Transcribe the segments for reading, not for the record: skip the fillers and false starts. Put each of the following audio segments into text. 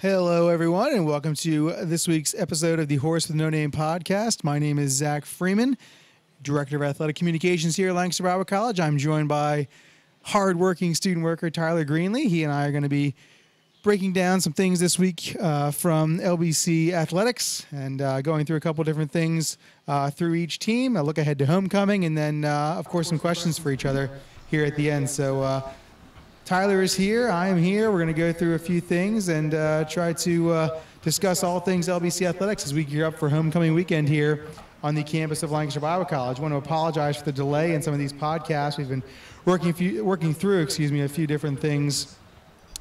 Hello, everyone, and welcome to this week's episode of the Horse with No Name podcast. My name is Zach Freeman, Director of Athletic Communications here at Lancaster Bible College. I'm joined by hardworking student worker Tyler Greenly. He and I are going to be breaking down some things this week from LBC Athletics and going through a couple different things through each team. A look ahead to homecoming, and then, of course, some questions for each other here at the end. So, Tyler is here. I am here. We're going to go through a few things and try to discuss all things LBC Athletics as we gear up for homecoming weekend here on the campus of Lancaster Bible College. I want to apologize for the delay in some of these podcasts. We've been working through a few different things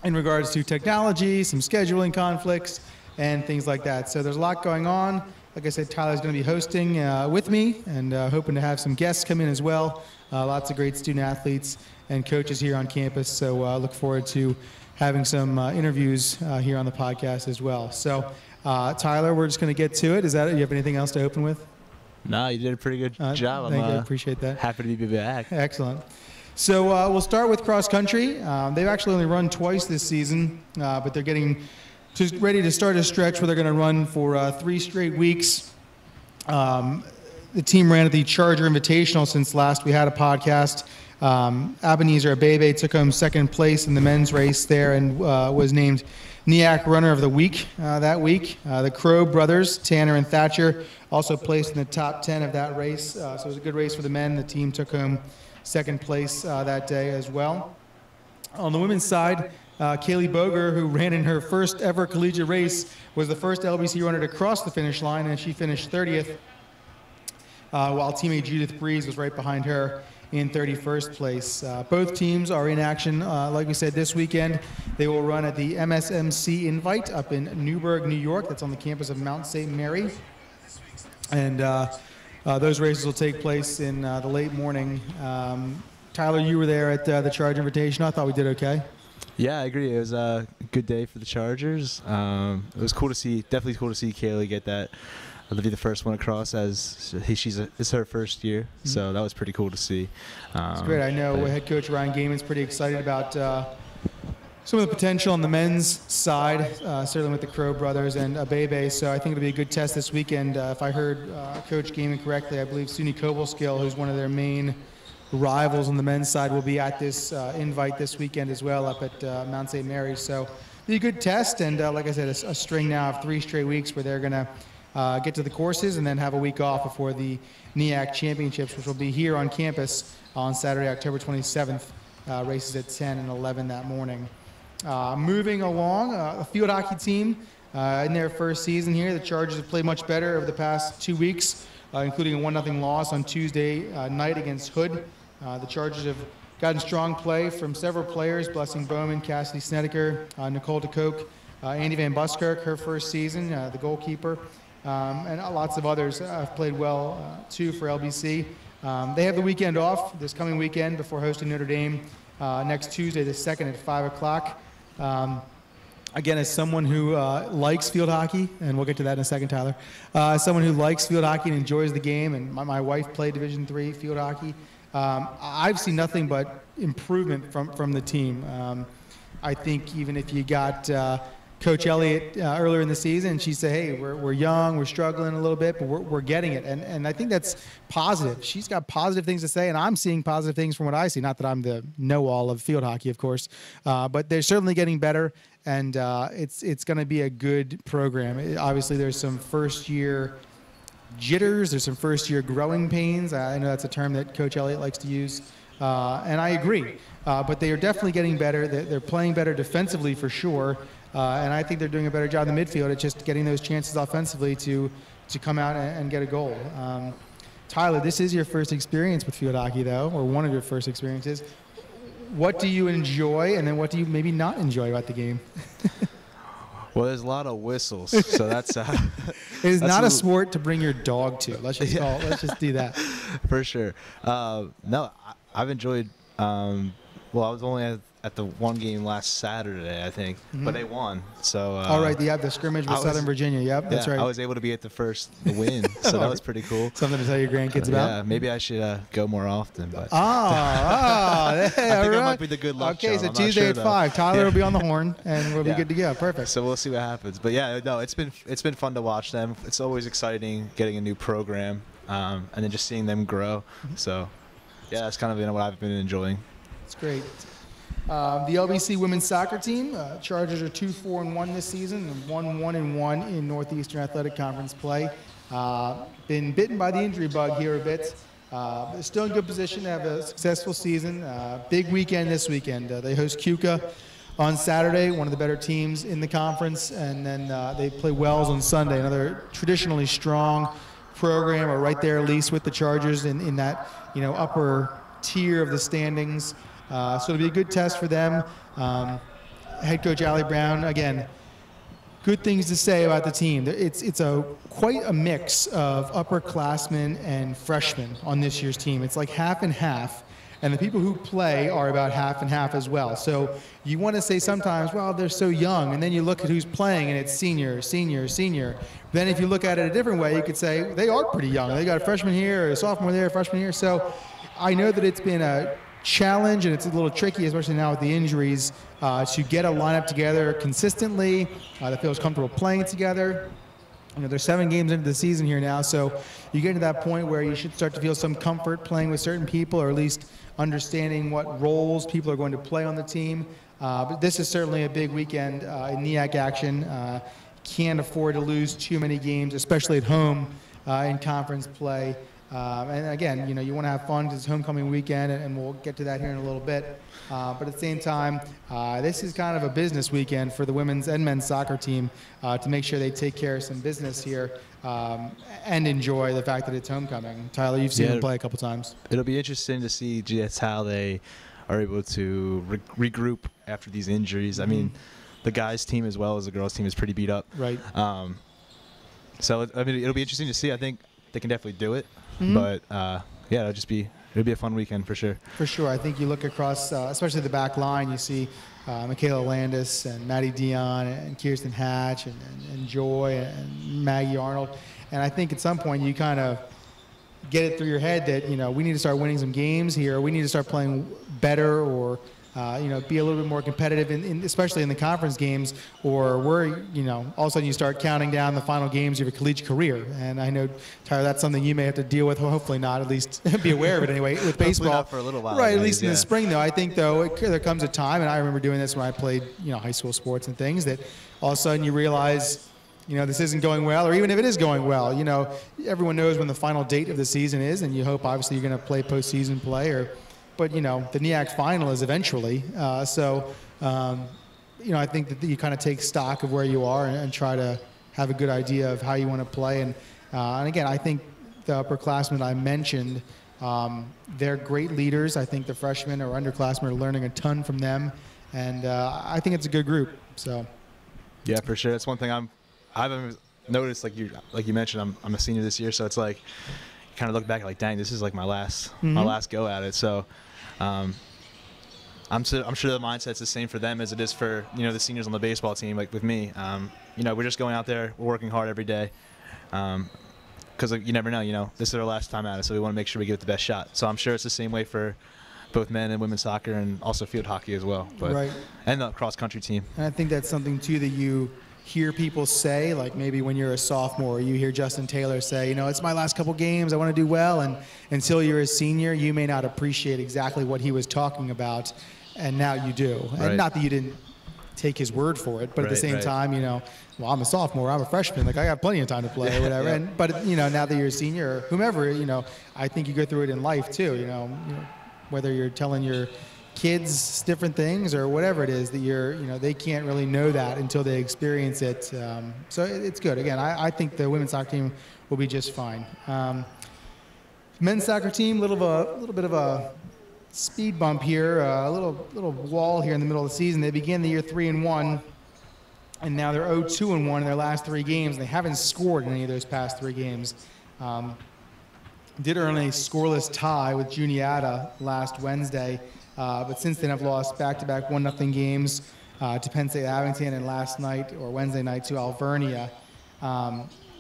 in regards to technology, some scheduling conflicts, and things like that. So there's a lot going on. Like I said, Tyler's going to be hosting with me and hoping to have some guests come in as well. Lots of great student athletes and coaches here on campus. So I look forward to having some interviews here on the podcast as well. So Tyler, we're just going to get to it. Do you have anything else to open with? No, you did a pretty good job. Thank you. I appreciate that. Happy to be back. Excellent. So we'll start with cross country. They've actually only run twice this season, but they're getting just ready to start a stretch where they're going to run for 3 straight weeks. The team ran at the Charger Invitational since last we had a podcast. Ebenezer Abebe took home second place in the men's race there and was named NEAC Runner of the Week that week. The Crow brothers, Tanner and Thatcher, also placed in the top 10 of that race. So it was a good race for the men. The team took home second place that day as well. On the women's side, Kaylee Boger, who ran in her first ever collegiate race, was the first LBC runner to cross the finish line, and she finished 30th, while teammate Judith Breeze was right behind her in 31st place. Both teams are in action, like we said, this weekend. They will run at the MSMC Invite up in Newburgh, New York. That's on the campus of Mount St. Mary. And those races will take place in the late morning. Tyler, you were there at the Charger Invitational. I thought we did okay. Yeah, I agree. It was a good day for the Chargers. It was cool to see, definitely cool to see Kaylee get that. To be the first one across, as it's her first year, so that was pretty cool to see. It's great. I know head coach Ryan Gaiman's pretty excited about some of the potential on the men's side, certainly with the Crow brothers and Abebe. So I think it'll be a good test this weekend. If I heard Coach Gaiman correctly, I believe SUNY Cobleskill, who's one of their main rivals on the men's side, will be at this invite this weekend as well up at Mount St. Mary's. So it'll be a good test, and like I said, a string now of 3 straight weeks where they're going to get to the courses and then have a week off before the NEAC Championships, which will be here on campus on Saturday, October 27th. Races at 10 and 11 that morning. Moving along, a field hockey team in their first season here. The Chargers have played much better over the past 2 weeks, including a 1-0 loss on Tuesday night against Hood. The Chargers have gotten strong play from several players: Blessing Bowman, Cassidy Snedeker, Nicole DeCoke, Andy Van Buskirk, her first season, the goalkeeper. And lots of others have played well, too, for LBC. They have the weekend off this coming weekend before hosting Notre Dame next Tuesday, the 2nd at 5 o'clock. Again, as someone who likes field hockey, and we'll get to that in a second, Tyler, someone who likes field hockey and enjoys the game, and my wife played Division III field hockey, I've seen nothing but improvement from the team. I think even if you got Coach Elliott earlier in the season, she said, hey, we're young, we're struggling a little bit, but we're getting it. And I think that's positive. She's got positive things to say, and I'm seeing positive things from what I see. Not that I'm the know-all of field hockey, of course, but they're certainly getting better, and it's going to be a good program. Obviously, there's some first-year jitters. There's some first-year growing pains. I know that's a term that Coach Elliott likes to use, and I agree. But they are definitely getting better. They're playing better defensively for sure. And I think they're doing a better job in the midfield at just getting those chances offensively to come out and get a goal. Tyler, this is your first experience with field hockey, though, or one of your first experiences. What do you enjoy, and then what do you maybe not enjoy about the game? Well, there's a lot of whistles, so that's it's not a sport to bring your dog to. Let's just do that. For sure. No, I've enjoyed Well, I was only at the one game last Saturday, I think, but they won. So. All right, the scrimmage with Southern Virginia. Yep, that's right. I was able to be at the win, so that was pretty cool. Something to tell your grandkids about. Yeah, maybe I should go more often. But hey, I think right. I might be the good luck. Okay, charm. so Tuesday at 5, Tyler will be on the horn, and we'll be Yeah. good to go. Perfect. So we'll see what happens. But yeah, no, it's been fun to watch them. It's always exciting getting a new program, and then just seeing them grow. So yeah, that's kind of been what I've been enjoying. It's great. The LBC women's soccer team, Chargers are 2-4-1 this season and 1-1-1 in Northeastern Athletic Conference play. Been bitten by the injury bug here a bit. They're still in good position to have a successful season. Big weekend this weekend. They host Cuca on Saturday, one of the better teams in the conference, and then they play Wells on Sunday, another traditionally strong program, or right there at least with the Chargers in that upper tier of the standings. So it'll be a good test for them. Head coach Allie Brown, again, good things to say about the team. It's quite a mix of upperclassmen and freshmen on this year's team. It's like half and half, and the people who play are about half and half as well. So you want to say sometimes, well, they're so young, and then you look at who's playing, and it's senior, senior, senior. Then if you look at it a different way, you could say they are pretty young. They got a freshman here, a sophomore there, a freshman here. So I know that it's been a challenge, and it's a little tricky, especially now with the injuries, to get a lineup together consistently that feels comfortable playing together. There's 7 games into the season here now, so you get to that point where you should start to feel some comfort playing with certain people, or at least understanding what roles people are going to play on the team. But this is certainly a big weekend in NEAC action. Can't afford to lose too many games, especially at home in conference play. And again, you want to have fun because it's homecoming weekend, and we'll get to that here in a little bit. But at the same time, this is kind of a business weekend for the women's and men's soccer team to make sure they take care of some business here and enjoy the fact that it's homecoming. Tyler, you've seen them play a couple times. It'll be interesting to see just how they are able to regroup after these injuries. I mean, the guys' team as well as the girls' team is pretty beat up. Right. So it'll be interesting to see. I think they can definitely do it. But yeah, it'll be a fun weekend for sure. For sure. I think you look across, especially the back line, you see Michaela Landis and Maddie Dion and Kirsten Hatch and Joy and Maggie Arnold. And I think at some point you kind of get it through your head that, we need to start winning some games here. We need to start playing better, or be a little bit more competitive, especially in the conference games, or we're, all of a sudden you start counting down the final games of your collegiate career. And I know, Tyler, that's something you may have to deal with. Well, hopefully not, at least be aware of it anyway, with baseball. Not for a little while. Right, at least in the spring, though. I think, though, there comes a time, and I remember doing this when I played, high school sports and things, that all of a sudden you realize, this isn't going well, or even if it is going well, everyone knows when the final date of the season is, and you hope, obviously, you're going to play postseason play, but, the NEAC final is eventually. So, I think that you kind of take stock of where you are and try to have a good idea of how you want to play. And again, I think the upperclassmen I mentioned, they're great leaders. I think the freshmen or underclassmen are learning a ton from them. And I think it's a good group. So, yeah, for sure. That's one thing I've noticed, like you mentioned, I'm a senior this year, so it's like, kind of look back like, dang, this is like my last go at it. So I'm sure the mindset's the same for them as it is for the seniors on the baseball team. Like with me, we're just going out there, we're working hard every day, because you never know. This is our last time at it, so we want to make sure we give it the best shot. So I'm sure it's the same way for both men and women's soccer, and also field hockey as well. But, right. And the cross country team. And I think that's something too that you hear people say, like maybe when you're a sophomore, you hear Justin Taylor say, it's my last couple games, I want to do well, and until you're a senior, you may not appreciate exactly what he was talking about, and now you do. Right. And not that you didn't take his word for it, but at the same time, well, I'm a sophomore, I'm a freshman, like I got plenty of time to play or whatever. Yeah. But now that you're a senior or whomever, I think you go through it in life too, whether you're telling your kids different things or whatever it is that they can't really know that until they experience it. So it's good. Again, I think the women's soccer team will be just fine. Men's soccer team, little bit of a speed bump here, a little wall here in the middle of the season. They began the year 3-1, and now they're 0-2-1 in their last 3 games. They haven't scored in any of those past 3 games. Did earn a scoreless tie with Juniata last Wednesday. But since then, I've lost back-to-back 1-0 games to Penn State Abington, and last night or Wednesday night to Alvernia.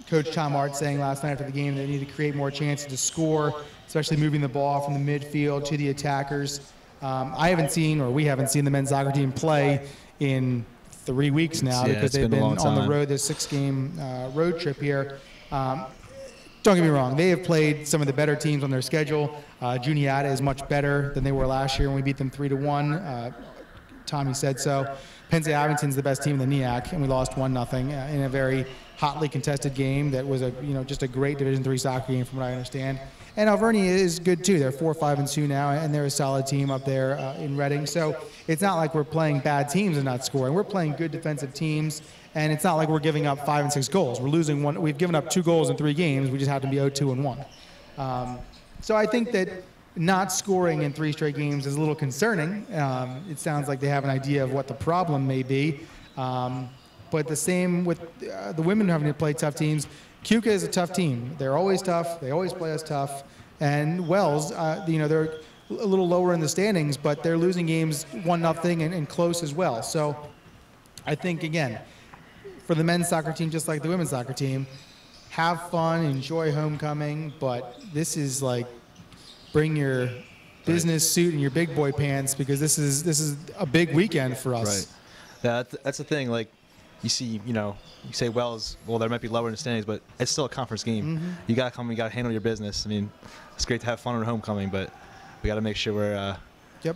Coach Tom Hart saying last night after the game they need to create more chances to score, especially moving the ball from the midfield to the attackers. I haven't seen, or we haven't seen, the men's soccer team play in 3 weeks now because they've been on the road, this 6-game road trip here. Don't get me wrong, they have played some of the better teams on their schedule. Juniata is much better than they were last year when we beat them 3-1. Tommy said so. Penn State Abington's the best team in the NEAC, and we lost 1-0 in a very hotly contested game that was just a great Division III soccer game from what I understand. And Alvernia is good too. They're 4-5-2 now, and they're a solid team up there in Reading. So it's not like we're playing bad teams and not scoring. We're playing good defensive teams, and it's not like we're giving up 5 and 6 goals. We're losing one. We've given up 2 goals in 3 games. We just have to be 0-2-1. So I think that not scoring in 3 straight games is a little concerning. It sounds like they have an idea of what the problem may be. But the same with the women having to play tough teams. Keuka is a tough team. They're always tough. They always play us tough. And Wells, they're a little lower in the standings, but they're losing games 1-0 and close as well. So I think, again, for the men's soccer team, just like the women's soccer team, have fun, enjoy homecoming, but this is like bring your business suit and your big boy pants because this is a big weekend for us. Right. Yeah, that's the thing. Like, you see, you say Wells, well, there might be lower in the standings, but it's still a conference game. Mm-hmm. You got to come, you got to handle your business. I mean, it's great to have fun on homecoming, but we got to make sure we're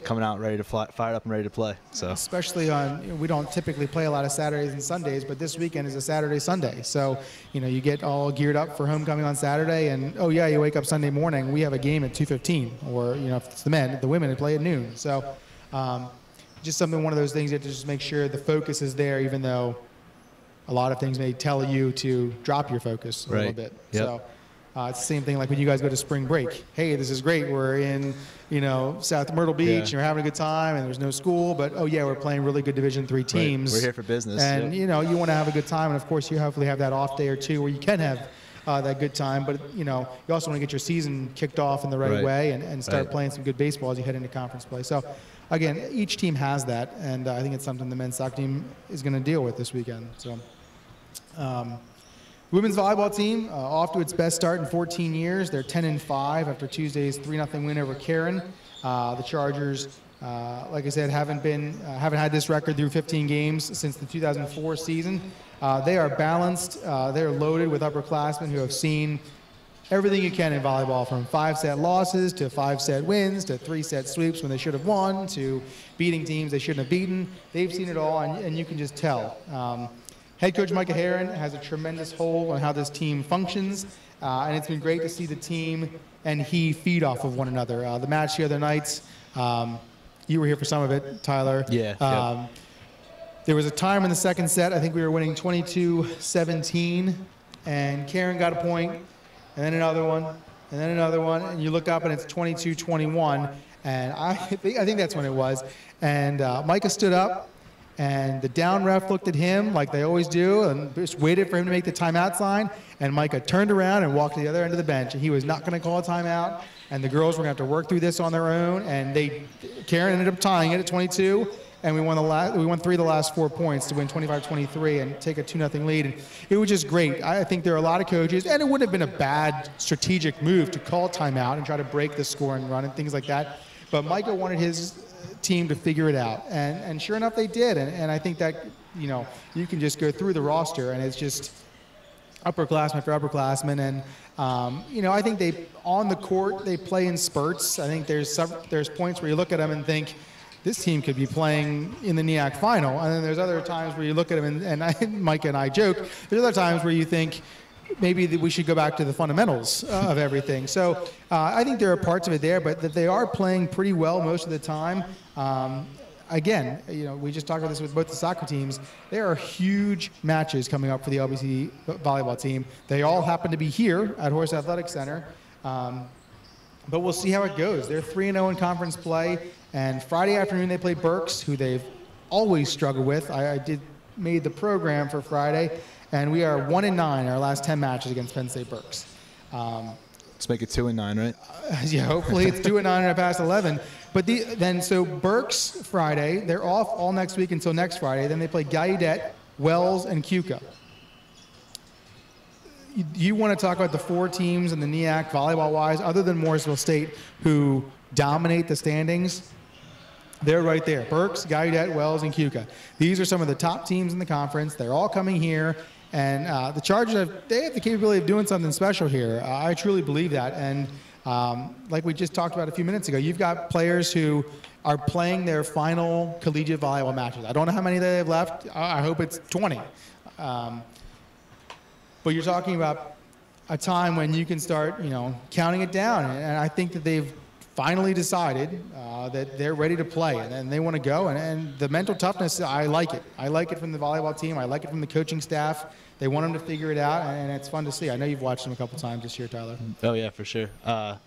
coming out ready to fired up and ready to play. So especially we don't typically play a lot of Saturdays and Sundays, but this weekend is a Saturday Sunday. So you get all geared up for homecoming on Saturday, and you wake up Sunday morning. We have a game at 2:15, or if it's the men, the women play at noon. So just one of those things you have to just make sure the focus is there, even though a lot of things may tell you to drop your focus a little bit. Yep. So it's the same thing like when you guys go to spring break. Hey, this is great. We're in, South Myrtle Beach and we're having a good time and there's no school, but we're playing really good Division III teams. We're here for business. And, you want to have a good time. And, of course, you hopefully have that off day or two where you can have that good time. But, you also want to get your season kicked off in the right way and start playing some good baseball as you head into conference play. So, again, each team has that, and I think it's something the men's soccer team is going to deal with this weekend. So. Women's volleyball team off to its best start in 14 years. They're 10-5 after Tuesday's 3-0 win over Karen. The Chargers, like I said, haven't had this record through 15 games since the 2004 season. They are balanced. They're loaded with upperclassmen who have seen everything you can in volleyball, from 5-set losses to 5-set wins to 3-set sweeps when they should have won to beating teams they shouldn't have beaten. They've seen it all, and you can just tell. Head coach Micah Herron has a tremendous hold on how this team functions, and it's been great to see the team and he feed off of one another. The match the other night, you were here for some of it, Tyler. Yeah. There was a time in the second set, I think we were winning 22-17, and Karen got a point, and then another one, and then another one, and you look up and it's 22-21, and I think that's when it was. And Micah stood up, and the down ref looked at him like they always do and just waited for him to make the timeout sign. And Micah turned around and walked to the other end of the bench. And he was not going to call a timeout. And the girls were going to have to work through this on their own. And Karen ended up tying it at 22. And we won 3 of the last 4 points to win 25-23 and take a 2-0 lead. And it was just great. I think there are a lot of coaches, and it wouldn't have been a bad strategic move to call timeout and try to break the score and run and things like that. But Micah wanted his team to figure it out, and sure enough they did, and I think that you can just go through the roster and it's just upperclassmen for upperclassmen, and I think they on the court they play in spurts. I think there's points where you look at them and think this team could be playing in the NEAC final, and then there's other times where you look at them and Micah and I joke, there's other times where you think maybe we should go back to the fundamentals of everything. So I think there are parts of it there, but that they are playing pretty well most of the time. Again, we just talked about this with both the soccer teams. There are huge matches coming up for the LBC volleyball team. They all happen to be here at Horse Athletic Center. But we'll see how it goes. They're 3-0 in conference play, and Friday afternoon they play Berks, who they've always struggled with. I made the program for Friday, and we are 1-9 our last 10 matches against Penn State Berks. Let's make it 2-9, right? Yeah, hopefully it's 2-9 and past 11. But so Berks Friday, they're off all next week until next Friday. Then they play Gallaudet, Wells, and Keuka. You want to talk about the 4 teams in the NEAC volleyball-wise, other than Morrisville State, who dominate the standings? They're right there. Berks, Gallaudet, Wells, and Keuka. These are some of the top teams in the conference. They're all coming here. And the Chargers, they have the capability of doing something special here. I truly believe that. And like we just talked about a few minutes ago, you've got players who are playing their final collegiate volleyball matches. I don't know how many they have left. I hope it's 20. But you're talking about a time when you can start, counting it down. And I think that they've finally decided that they're ready to play and they want to go. And the mental toughness, I like it. I like it from the volleyball team. I like it from the coaching staff. They want them to figure it out, and it's fun to see. I know you've watched them a couple times this year, Tyler. Oh, yeah, for sure. I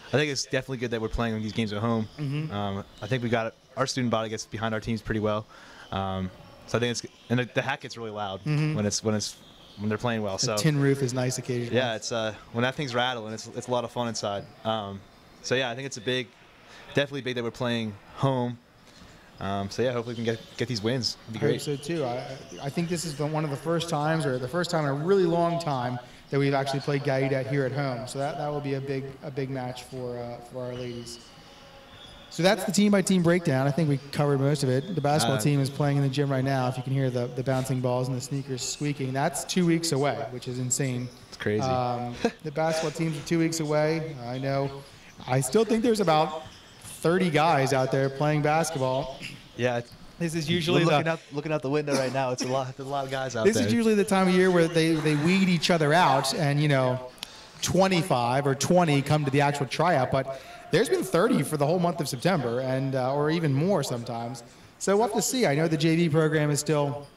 think it's definitely good that we're playing these games at home. Mm-hmm. I think our student body gets behind our teams pretty well. So I think and the hat gets really loud when they're playing well. The tin roof is nice occasionally. Yeah, it's when that thing's rattling, it's a lot of fun inside. So yeah, I think it's definitely big that we're playing home. So yeah, hopefully we can get these wins. It'd be great. I hope so too. I think this is one of the first times, or the first time in a really long time, that we've actually played Gallaudet here at home. So that will be a big match for our ladies. So that's the team-by-team breakdown. I think we covered most of it. The basketball team is playing in the gym right now. If you can hear the bouncing balls and the sneakers squeaking, that's 2 weeks away, which is insane. It's crazy. The basketball teams are 2 weeks away. I know. I still think there's about 30 guys out there playing basketball. Yeah. This is usually looking out the window right now. It's a lot of guys out there. This is usually the time of year where they weed each other out, and 25 or 20 come to the actual tryout. But there's been 30 for the whole month of September, and or even more sometimes. So we'll have to see. I know the JV program is still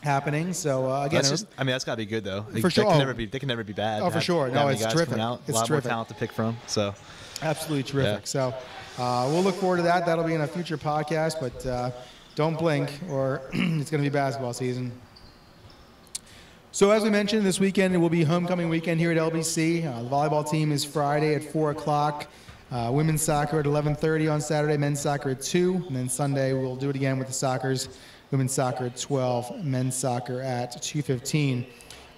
happening. So again, that's got to be good though. For sure. They can never be bad. Oh, for sure. No, it's terrific. It's a lot terrific. more talent to pick from. So absolutely terrific. Yeah. So we'll look forward to that. That'll be in a future podcast. But don't blink, or it's going to be basketball season. So as we mentioned, this weekend it will be homecoming weekend here at LBC. The volleyball team is Friday at 4 o'clock. Women's soccer at 11:30 on Saturday. Men's soccer at 2. And then Sunday we'll do it again with the soccers. Women's soccer at 12. Men's soccer at 2:15.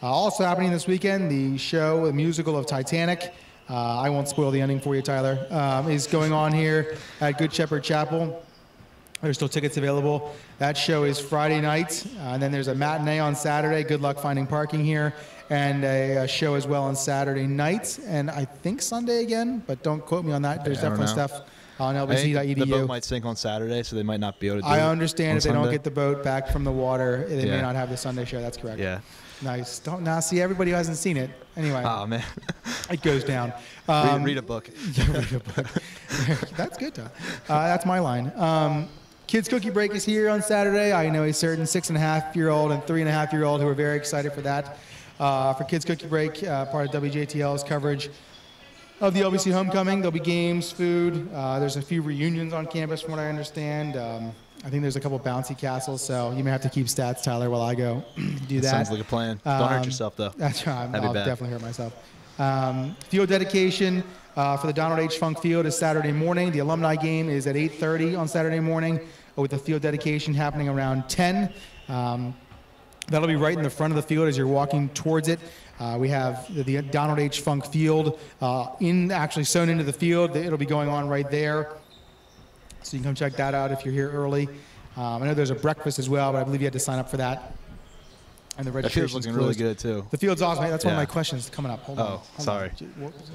Also happening this weekend, the musical of Titanic. I won't spoil the ending for you, Tyler. Is going on here at Good Shepherd Chapel. There's still tickets available. That show is Friday night, and then there's a matinee on Saturday. Good luck finding parking here, and a show as well on Saturday night, and I think Sunday again, but don't quote me on that. There's definitely stuff on lbc.edu. The boat might sink on Saturday, so they might not be able to do it. I understand if they don't get the boat back from the water, they may not have the Sunday show. That's correct. Yeah. Nice. Now see, everybody who hasn't seen it. Anyway. Oh, man. It goes down. Read a book. Yeah, read a book. That's good, Tom. That's my line. Kids Cookie Break is here on Saturday. I know a certain 6.5-year-old and 3.5-year-old who are very excited for that. For Kids Cookie Break, part of WJTL's coverage of the LBC homecoming. There'll be games, food. There's a few reunions on campus from what I understand. I think there's a couple bouncy castles, so you may have to keep stats, Tyler, while I go do that. Sounds like a plan. Don't hurt yourself, though. That's right. I'll definitely hurt myself. Field dedication for the Donald H. Funk Field is Saturday morning. The alumni game is at 8:30 on Saturday morning, with the field dedication happening around 10. That'll be right in the front of the field as you're walking towards it. We have the Donald H. Funk Field actually sewn into the field. It'll be going on right there. So you can come check that out if you're here early. I know there's a breakfast as well, but I believe you had to sign up for that. And the registration's looking really good, too. The field's awesome. That's one of my questions coming up. Hold on. Sorry.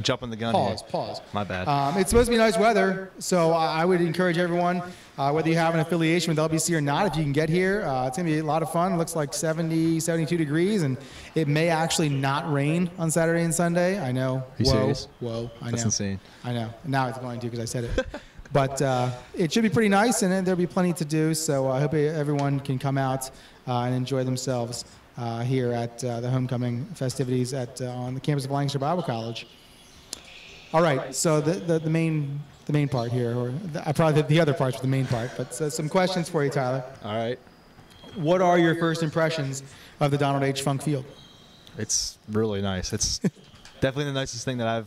Jumping the gun Pause. My bad. It's supposed to be nice weather, so I would encourage everyone, whether you have an affiliation with LBC or not, if you can get here, it's going to be a lot of fun. It looks like 70, 72 degrees, and it may actually not rain on Saturday and Sunday. I know. Are you serious? Whoa. I know. That's insane. I know. Now it's going to because I said it. But it should be pretty nice, and there'll be plenty to do, so I hope everyone can come out and enjoy themselves here at the homecoming festivities on the campus of Lancaster Bible College. All right, so the main part here, or probably the other parts of the main part, but some questions for you, Tyler. All right. What are your first impressions of the Donald H. Funk Field? It's really nice. It's definitely the nicest thing that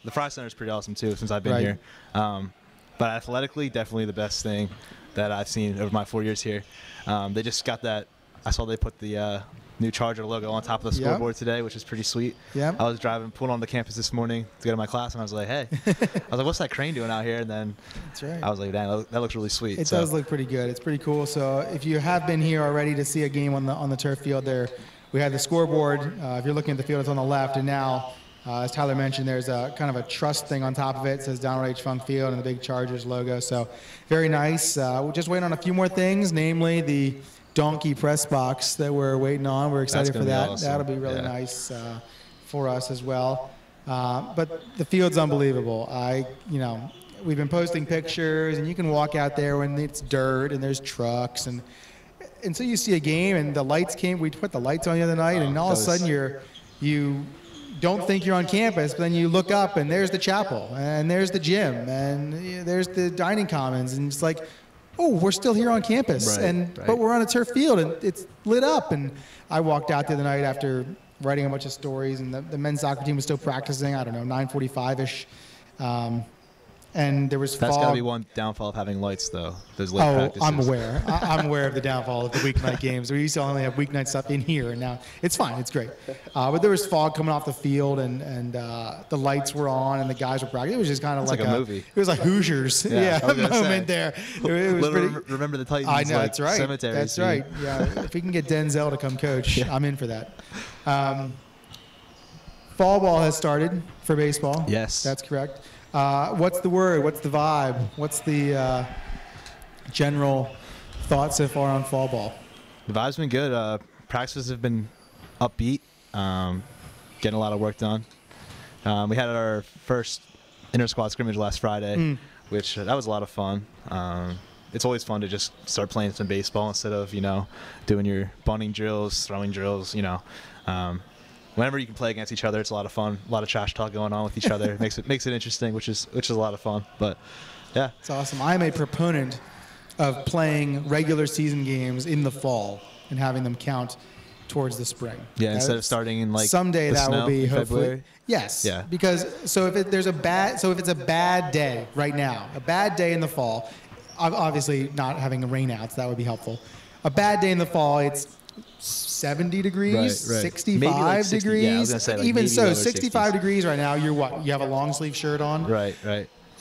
the Fry Center is pretty awesome too since I've been here. But athletically, definitely the best thing that I've seen over my 4 years here. They just got that. I saw they put the new Charger logo on top of the scoreboard today, which is pretty sweet. Yeah. I was pulling on the campus this morning to go to my class, and I was like, hey. I was like, what's that crane doing out here? And then That's right. I was like, dang, that looks really sweet. It does look pretty good. It's pretty cool. So if you have been here already to see a game on the turf field there, we had the scoreboard. If you're looking at the field, it's on the left. And now, as Tyler mentioned, there's a kind of a trust thing on top of it. It says Donald H. Funk Field and the big Chargers logo. So very nice. We're just waiting on a few more things, namely the donkey press box that we're waiting on. We're excited for that. Awesome. That'll be really nice for us as well. But the field's unbelievable. We've been posting pictures, and you can walk out there when it's dirt and there's trucks, and so you see a game and the lights came. We put the lights on the other night, and all of a sudden you don't think you're on campus, but then you look up and there's the chapel, and there's the gym, and there's the dining commons, and it's like, oh, we're still here on campus, but we're on a turf field and it's lit up. And I walked out the other night after writing a bunch of stories, and the men's soccer team was still practicing. I don't know, 9:45ish. And there was fog. That's got to be one downfall of having lights, though. Those late practices. I'm aware. I'm aware of the downfall of the weeknight games. We used to only have weeknight stuff in here, and now it's fine. It's great. But there was fog coming off the field, and the lights were on, and the guys were practicing. It was just kind of like a movie. It was like Hoosiers. Moment there. It was pretty. Remember the Titans? I know, that's right. Cemetery. That's right. Yeah. If we can get Denzel to come coach, I'm in for that. Fall ball has started for baseball. Yes. That's correct. What's the word? What's the vibe? What's the general thoughts so far on fall ball? The vibe's been good. Practices have been upbeat, getting a lot of work done. We had our first inter-squad scrimmage last Friday, which that was a lot of fun. It's always fun to just start playing some baseball instead of, doing your bunting drills, throwing drills, Whenever you can play against each other, it's a lot of fun. A lot of trash talk going on with each other. It makes it interesting, which is a lot of fun. But yeah, it's awesome. I'm a proponent of playing regular season games in the fall and having them count towards the spring. Yeah, instead of starting in someday that will be hopefully February. Yes. Yeah. Because if it's a bad day right now, a bad day in the fall, obviously not having rainouts, that would be helpful. A bad day in the fall, it's 70 degrees, right. 65 60, degrees. yeah, I was gonna say, even so, 65 60s. degrees right now. You're what? You have a long sleeve shirt on. Right.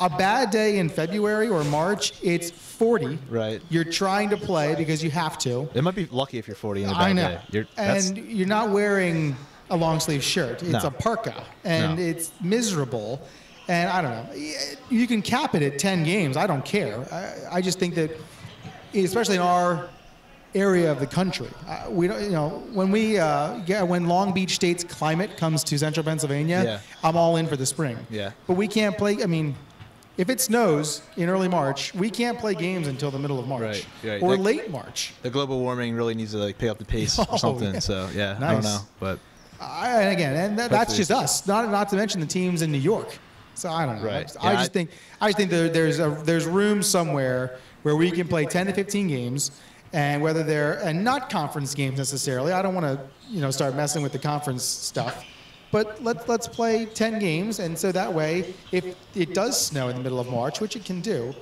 A bad day in February or March, it's 40. Right. You're trying to play because you have to. It might be lucky if you're 40 in a bad day. And you're not wearing a long sleeve shirt. It's a parka, and it's miserable. And I don't know. You can cap it at 10 games. I don't care. I just think that, especially in our area of the country, we don't. When Long Beach State's climate comes to Central Pennsylvania, I'm all in for the spring. Yeah. But we can't play. I mean, if it snows in early March, we can't play games until the middle of March or late March. The global warming really needs to pick up the pace or something. Yeah. So yeah, nice. I don't know, but that's just us. Not to mention the teams in New York. So I don't know. Right. I just think there's room somewhere where we can play 10 to 15 games, and whether they're not conference games necessarily. I don't want to start messing with the conference stuff. But let's play 10 games, and so that way, if it does snow in the middle of March, which it can do,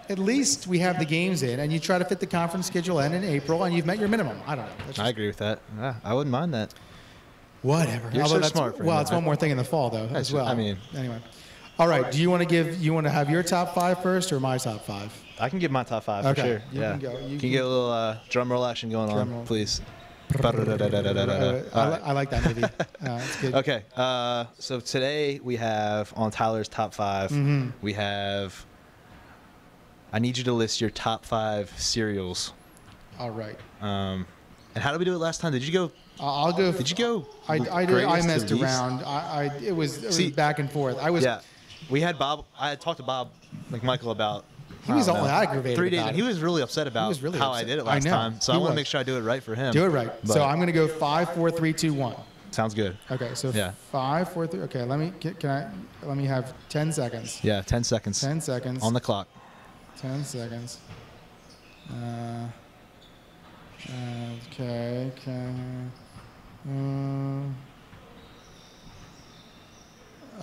at least we have the games in, and you try to fit the conference schedule in April, and you've met your minimum. I don't know. I agree with that. Yeah, I wouldn't mind that. Whatever. You're so smart. Well, it's one more thing in the fall, though, as well. Anyway. All right. Do you want to have your top 5 first, or my top 5? I can give my top 5 for sure. You can go. Can you get a little drum roll action going on, please? I like that movie. It's good. Okay. So today we have on Tyler's top 5. We have. I need you to list your top 5 cereals. All right. And how did we do it last time? Did you go? I'll go. Did you go? I messed around. It was back and forth. Yeah. We had Bob. I had talked to Bob McMichael about. He was all aggravated. 3 days, about and he was really upset about how I did it last time. So I want to make sure I do it right for him. Do it right. So I'm going to go 5, 4, 3, 2, 1. Sounds good. Okay. So 5, 4, 3. Okay. Let me have 10 seconds. Yeah, 10 seconds. 10 seconds. On the clock. 10 seconds. Okay.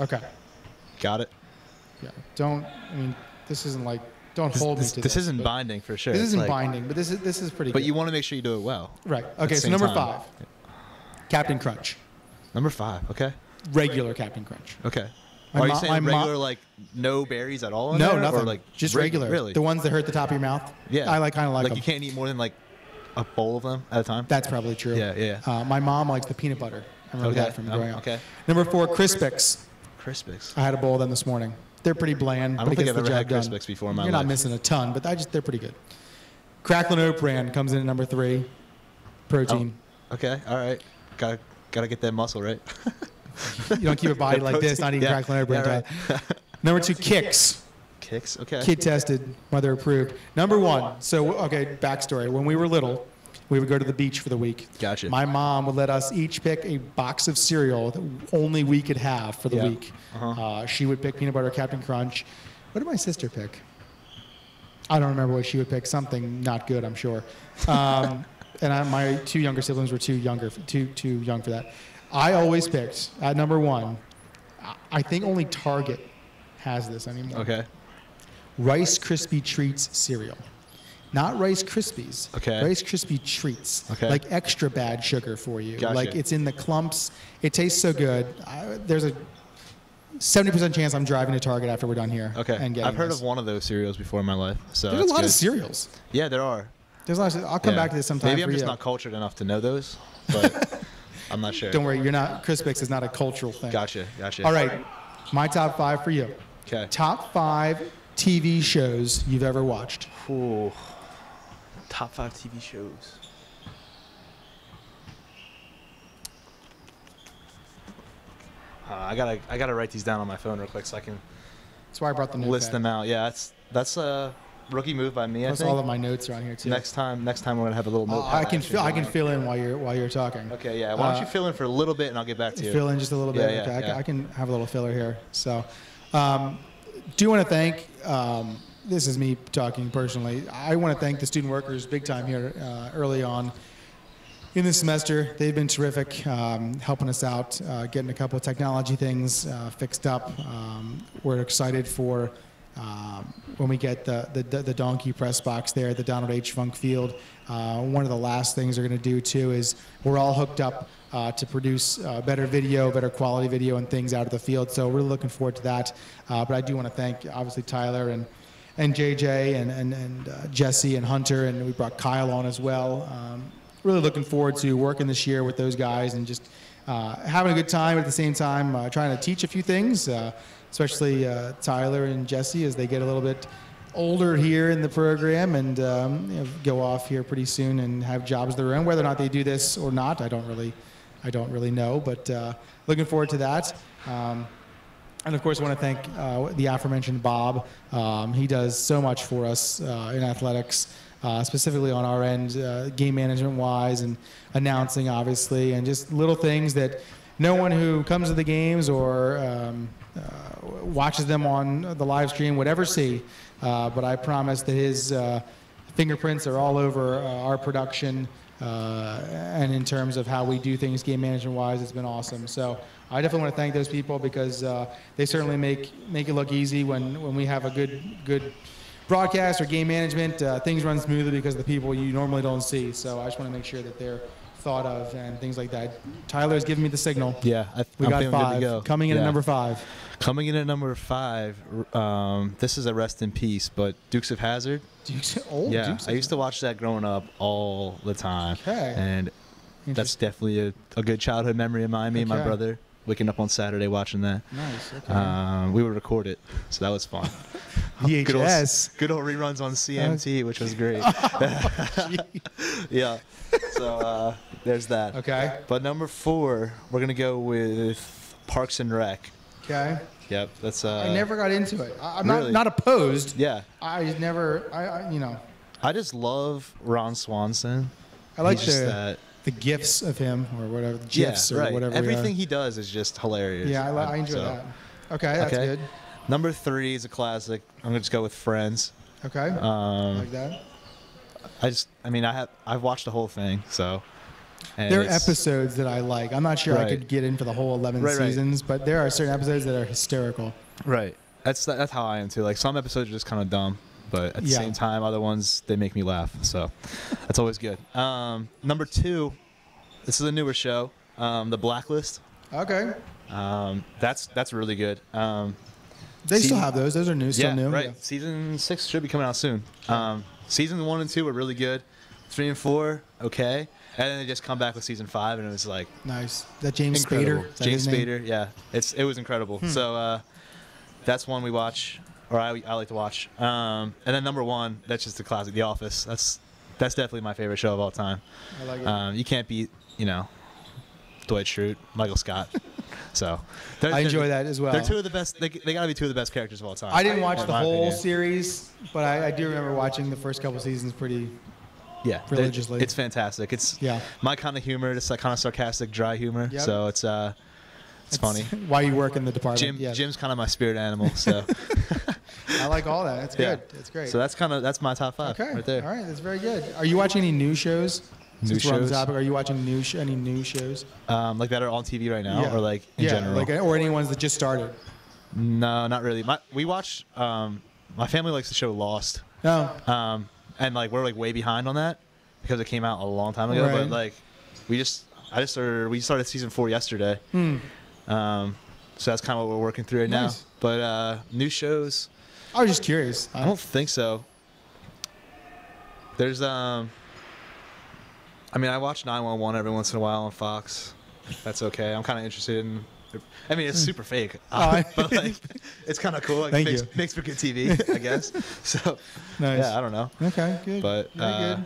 Okay. Got it. Yeah. I mean, this isn't like. Don't hold me to this. This isn't binding for sure. This isn't binding, but this is pretty good. But you want to make sure you do it well. Right. Okay, so number 5. Captain Crunch. Number 5, okay. Regular Captain Crunch. Okay. Are you saying regular, like no berries at all in no, there? nothing. Or like just regular. Really? The ones that hurt the top of your mouth? Yeah. I kind of like them. Like you can't eat more than like a bowl of them at a time? That's probably true. Yeah. My mom likes the peanut butter. I remember that from growing up. Okay. Number 4, Crispix. Crispix. I had a bowl of them this morning. They're pretty bland. I don't think I've ever had Crispix before in my life. You're not missing a ton, but they're pretty good. Cracklin' Oat Bran comes in at number 3. Protein. Oh, okay. All right. Gotta get that muscle, right? You don't keep a body like this, not eating Cracklin' Oat Bran. Right. Number 2, Kix. Kix, okay. Kid tested, mother approved. Number 1. So, okay, backstory. When we were little, we would go to the beach for the week. Gotcha. My mom would let us each pick a box of cereal that only we could have for the week. She would pick peanut butter Captain Crunch. What did my sister pick? I don't remember what she would pick. Something not good, I'm sure. My 2 younger siblings were too young for that. I always picked at number 1. I think only Target has this anymore. Okay. Rice Krispie Treats cereal. Not Rice Krispies. Okay. Rice Krispie Treats. Okay. Like extra bad sugar for you. Gotcha. Like it's in the clumps. It tastes so good. There's a 70% chance I'm driving to Target after we're done here. Okay. And I've heard this. of one of those cereals before in my life. So there's a lot of cereals. Yeah, there are. There's a lot of, I'll come back to this sometime. Maybe for I'm just you. not cultured enough to know those, but I'm not sure. Don't worry, you're not. Crispix is not a cultural thing. Gotcha. All right, my top 5 for you. Okay. Top 5 TV shows you've ever watched. Ooh. Top 5 TV shows. I gotta write these down on my phone real quick so I can. That's why I brought the notepad. List them out. Yeah, that's a rookie move by me. Plus, all of my notes are on here too. Next time we're gonna have a little notepad. I can fill in while you're talking. Okay, yeah. Why don't you fill in for a little bit and I'll get back to you. Fill in just a little bit. Yeah, okay, yeah. I can have a little filler here. So, do want to thank. This is me talking personally. I want to thank the student workers big time here early on in the semester. They've been terrific, helping us out, getting a couple of technology things fixed up. We're excited for when we get the donkey press box there at the Donald H. Funk Field. One of the last things they're going to do too is we're all hooked up to produce better video, better quality video and things out of the field. So we're looking forward to that. But I do want to thank obviously Tyler and JJ and Jesse and Hunter, and we brought Kyle on as well. Really looking forward to working this year with those guys and just having a good time at the same time, trying to teach a few things, especially Tyler and Jesse as they get a little bit older here in the program and go off here pretty soon and have jobs of their own. Whether or not they do this or not, I don't really know, but looking forward to that. And of course, I want to thank the aforementioned Bob. He does so much for us in athletics. Specifically on our end, game management wise and announcing obviously, and just little things that no one who comes to the games or watches them on the live stream would ever see. But I promise that his fingerprints are all over our production and in terms of how we do things game management wise. It's been awesome. So I definitely want to thank those people because they certainly make it look easy when we have a good broadcast or game management. Things run smoothly because of the people you normally don't see. So I just want to make sure that they're thought of and things like that. Tyler's giving me the signal. Yeah, we got 5. Go. Coming in at number 5. Coming in at number 5. This is a rest in peace, but Dukes of Hazzard. Dukes I used to watch that growing up all the time. Okay. And that's definitely a good childhood memory of mine. Me and my brother waking up on Saturday watching that. Nice. Okay. We would record it, so that was fun. VHS. Good old reruns on CMT, which was great. Yeah. So there's that. Okay. But number 4, we're gonna go with Parks and Rec. Okay. Yep. That's. I never got into it. I'm really? not opposed. Yeah. I just never. I just love Ron Swanson. I like the gifs of him or whatever. The gifs or whatever. Everything he does is just hilarious. Yeah, I enjoy that. Okay, that's good. Number 3 is a classic. I'm gonna just go with Friends. Okay. Like that. I've watched the whole thing, so And There are episodes that I like. I'm not sure I Right. could get in for the whole 11 Right. seasons, but there are certain episodes that are hysterical. Right. That's how I am too. Like some episodes are just kind of dumb, but at the Yeah. same time, other ones they make me laugh. So that's always good. Number 2, this is a newer show, The Blacklist. Okay. That's really good. They still have those. Those are new, still new. Right. Yeah. Season 6 should be coming out soon. Season 1 and 2 were really good. 3 and 4, okay. And then they just come back with season 5, and it was like Nice. Is that James incredible. Spader? Is that James his name? Spader, yeah. It was incredible. So that's one we watch, or I like to watch. And then number 1, that's just the classic, The Office. That's definitely my favorite show of all time. I like it. You can't beat, Dwight Schrute, Michael Scott. So I enjoy that as well. They're 2 of the best. They got to be 2 of the best characters of all time. I didn't watch in the my whole opinion. series, but I do remember watching the first couple seasons pretty religiously. It's fantastic. It's my kind of humor. It's like kind of sarcastic, dry humor. Yep. So it's funny. Why you work in the department. Jim's kind of my spirit animal. So I like all that. That's good. That's great. So that's my top 5 right there. All right. That's very good. Are you watching any new shows? New Since we're on the shows? topic, are you watching any new shows? Like that are on TV right now, or like in general? Or any ones that just started? No, not really. We watch. My family likes the show Lost. No. And like we're like way behind on that because it came out a long time ago. Right. But like we started season 4 yesterday. So that's kind of what we're working through right now. But new shows. I was just curious. I don't think so. There's I watch 911 every once in a while on Fox. That's okay. I'm kind of interested in. It's super fake, but like it's kind of cool. Like, makes for good TV, I guess. So nice. Yeah, I don't know. Okay, good. But very good.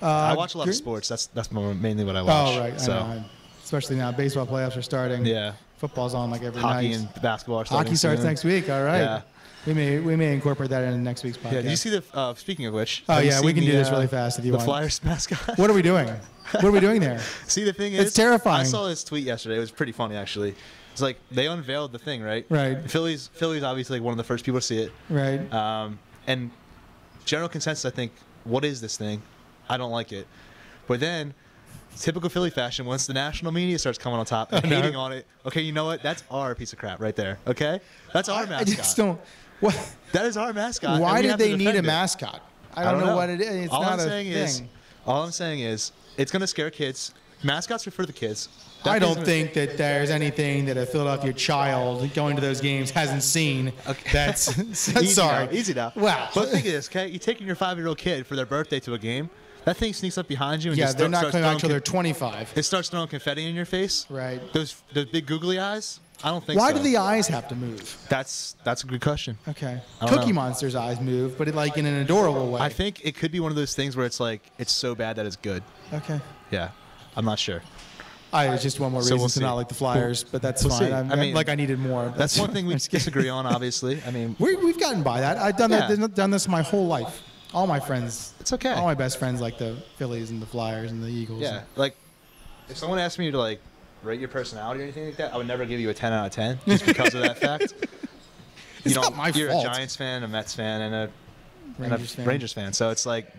I watch a lot of sports. That's mainly what I watch. Oh right. So I know. Especially now, baseball playoffs are starting. yeah, Football's on like every hockey night. and basketball are starting Hockey starts soon. next week. All right. Yeah. We may incorporate that in next week's podcast. Yeah. Did you see the? Speaking of which. Oh have you yeah, we seen can do the, this really fast if you the want. Flyers mascot. What are we doing? What are we doing there? See, the thing is, It's terrifying. I saw this tweet yesterday. It was pretty funny, actually. It's like they unveiled the thing, right? Right. Philly's obviously like one of the first people to see it. Right. And general consensus, I think, what is this thing? I don't like it. But then, typical Philly fashion, once the national media starts coming on top and hating on it, okay, you know what? That's our piece of crap right there. Okay, that's our mascot. I just don't. What? That is our mascot. Why and we did have to they need a defend it. mascot? I don't know what it is. It's all not I'm a saying thing. all I'm saying is, it's gonna scare kids. Mascots are for the kids. I don't think that there's anything that a Philadelphia child going to those games hasn't seen. Okay. That's Easy sorry. Now, easy now. Wow. But think of this, okay? You're taking your 5-year-old kid for their birthday to a game. That thing sneaks up behind you and Yeah, just they're not starts coming back throwing until they're 25. It starts throwing confetti in your face. Right. Those big googly eyes. I don't think Why so. do the eyes have to move? That's a good question. Okay. I don't Cookie know. Monster's eyes move, but like in an adorable way. I think it could be one of those things where it's like it's so bad that it's good. Okay. Yeah, I'm not sure. It's just one more So reason we'll to see. not like the Flyers, but that's We'll fine. see. I mean, like I needed more. That's one thing we disagree on, obviously. I mean, We've gotten by that. I've done Yeah. that. Done this my whole life. All my friends. it's okay. All my best friends like the Phillies and the Flyers and the Eagles. Yeah, like if someone asked me to like rate your personality or anything like that, I would never give you a 10 out of 10 just because of that fact. It's not my you're fault. a Giants fan, a Mets fan, and a Rangers fan. So it's like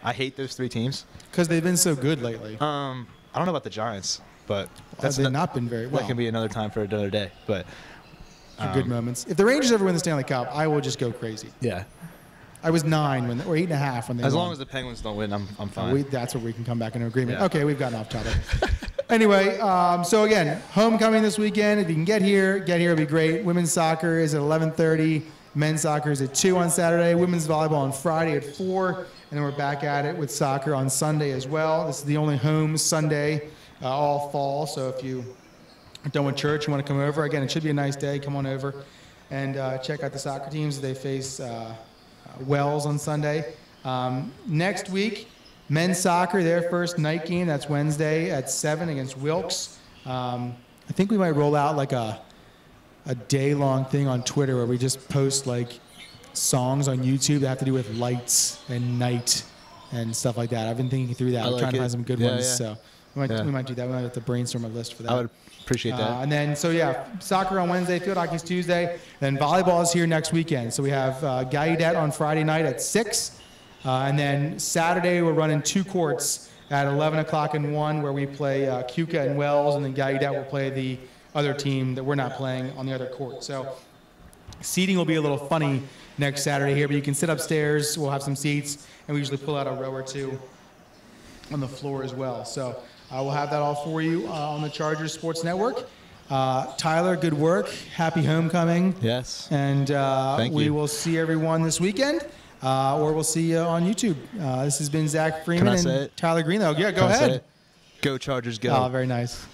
I hate those 3 teams. Because they've been so good lately. I don't know about the Giants, but They've not been very well. That can be another time for another day. But For good moments. If the Rangers ever win the Stanley Cup, I will just go crazy. yeah, I was 9 when, or 8.5 when they as won. long as the Penguins don't win, I'm fine. That's where we can come back into agreement. Yeah. Okay, we've gotten off topic. Anyway, so again, homecoming this weekend. If you can get here, it'll be great. Women's soccer is at 11:30. Men's soccer is at 2 on Saturday. Women's volleyball on Friday at 4. And then we're back at it with soccer on Sunday as well. This is the only home Sunday all fall. So if you are done with church, you want to come over. Again, it should be a nice day. Come on over and check out the soccer teams. They face Wells on Sunday. Next week, men's soccer, their first night game. That's Wednesday at 7 against Wilkes. I think we might roll out like a day-long thing on Twitter where we just post like songs on YouTube that have to do with lights and night and stuff like that. I've been thinking through that. I'm trying to find some good ones. Yeah. So we might do that. We might have to brainstorm a list for that. I would appreciate that. And then, soccer on Wednesday, field hockey's Tuesday. Then volleyball is here next weekend. So we have Gallaudet on Friday night at 6. And then Saturday, we're running 2 courts at 11 o'clock and 1, where we play Cuca and Wells, and then Gallaudet will play the other team that we're not playing on the other court. So seating will be a little funny next Saturday here, but you can sit upstairs. We'll have some seats, and we usually pull out a row or two on the floor as well. So we'll have that all for you on the Chargers Sports Network. Tyler, good work. Happy homecoming. Yes. And we you. will see everyone this weekend, or we'll see you on YouTube. This has been Zach Freeman and Tyler Greenly. Yeah, go ahead. Go Chargers, go. Oh, very nice.